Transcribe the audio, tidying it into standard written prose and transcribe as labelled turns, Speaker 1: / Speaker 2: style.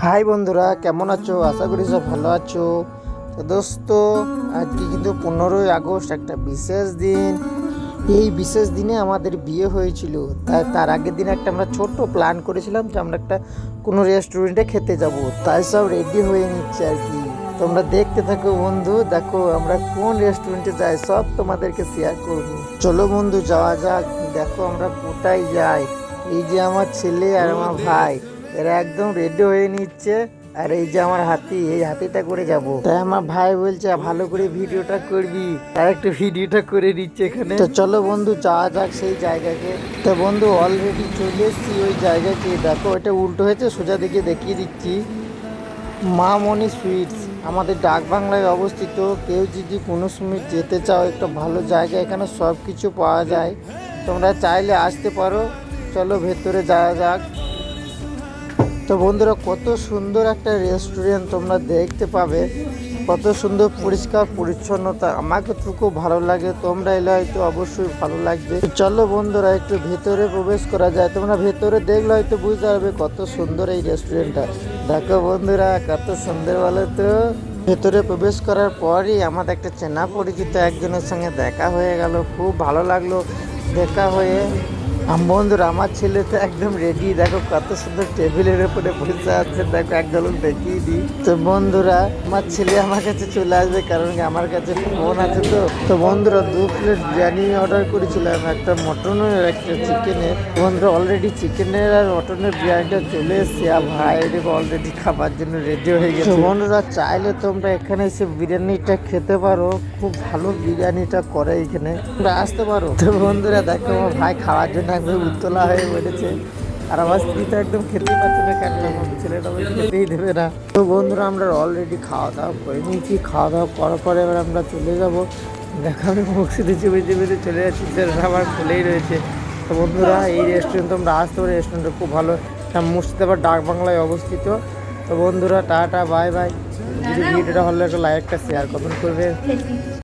Speaker 1: High বন্ধুরা, কেমন আছো? আশা করি সব ভালো আছো। তো দোস্ত, আজকে কিন্তু 15ই আগস্ট, একটা বিশেষ দিন। এই বিশেষ দিনে আমাদের বিয়ে হয়েছিল। তার আগের দিন একটা আমরা ছোট্ট প্ল্যান করেছিলাম যে আমরা একটা কোনো রেস্টুরেন্টে খেতে যাব। তাই সব রেডি হয়ে নিচ্ছে আর কি। তোমরা দেখতে থাকো বন্ধু, দেখো আমরা কোন রেস্টুরেন্টে যাই, সব তোমাদেরকে শেয়ার করব। চলো বন্ধু, যাওয়া যাক। দেখো আমরা কোথায় যাই। এই যে আমার ছেলে আর আমার ভাই, এরা একদম রেডি হয়ে নিচ্ছে। আর এই যে আমার হাতি, এই হাতিটা করে যাব। তাই আমার ভাই বলছে ভালো করে ভিডিওটা করবি, তার একটু ভিডিওটা করে নিচ্ছে এখানে। তো চলো বন্ধু, যাওয়া যাক সেই জায়গাকে। তো বন্ধু, অলরেডি চলে এসছি ওই জায়গাকে। দেখো এটা উল্টো হয়েছে, সোজা দিকে দেখিয়ে দিচ্ছি। মা মনি সুইটস আমাদের ডাক বাংলায় অবস্থিত। কেউ যদি কোনো সময় যেতে চাও, একটা ভালো জায়গা, এখানে সব কিছু পাওয়া যায়। তোমরা চাইলে আসতে পারো। চলো ভেতরে যাওয়া যাক। তো বন্ধুরা, কত সুন্দর একটা রেস্টুরেন্ট তোমরা দেখতে পাবে, কত সুন্দর পরিষ্কার পরিচ্ছন্নতা। আমাকে তো খুব ভালো লাগে, তোমরা এলে হয়তো অবশ্যই ভালো লাগবে। চলো বন্ধুরা, একটু ভেতরে প্রবেশ করা যায়। তোমরা ভেতরে দেখলে হয়তো বুঝতে পারবে কত সুন্দর এই রেস্টুরেন্টটা। দেখো বন্ধুরা, কত সুন্দর বলো তো। ভেতরে প্রবেশ করার পরই আমাদের একটা চেনা পরিচিত একজনের সঙ্গে দেখা হয়ে গেল। খুব ভালো লাগলো দেখা হয়ে। বন্ধুরা, আমার ছেলে তো একদম রেডি। দেখো কত সুন্দর টেবিলের উপরে বসে আছে। দেখো এক ঝলক দেখিয়ে দিই। তো বন্ধুরা, আমার ছেলে আমার কাছে চলে আসবে, কারণ কি আমার কাছে ফোন আছে। তো বন্ধুরা, 2 প্লেট বিরিয়ানি অর্ডার করেছিলাম, একটা মটনের একটা চিকেনের। বন্ধুরা, অলরেডি চিকেনের আর মটনের বিরিয়ানিটা চলে এসছে। আর ভাই অলরেডি খাবার জন্য রেডি হয়ে গেছে। বন্ধুরা, চাইলে তোমরা এখানে এসে বিরিয়ানিটা খেতে পারো। খুব ভালো বিরিয়ানিটা করে এখানে, তোমরা আসতে পারো। তো বন্ধুরা দেখো, আমার ভাই খাওয়ার জন্য একদম উত্তলা হয়ে পড়েছে। আর আমার স্ত্রী তো একদম খেতেই পারছে না, কেন আমার ছেলেটা খেতেই দেবে না। তো বন্ধুরা, আমরা অলরেডি খাওয়া দাওয়া করে নিয়েছি। খাওয়া দাওয়া করার পরে এবার আমরা চলে যাবো। দেখো আমি মুখ সিধে চেপে চেপে চলে যাচ্ছি, সেটা আমার খুলেই রয়েছে। তো বন্ধুরা, এই রেস্টুরেন্ট তোমরা আসতে পারো। রেস্টুরেন্টটা খুব ভালো, মুর্শিদাবাদ ডাক বাংলায় অবস্থিত। তো বন্ধুরা, টাটা বাই বাই। যদি ভিডিওটা ভালো লাগে, লাইকটা শেয়ার কমেন্ট করবে।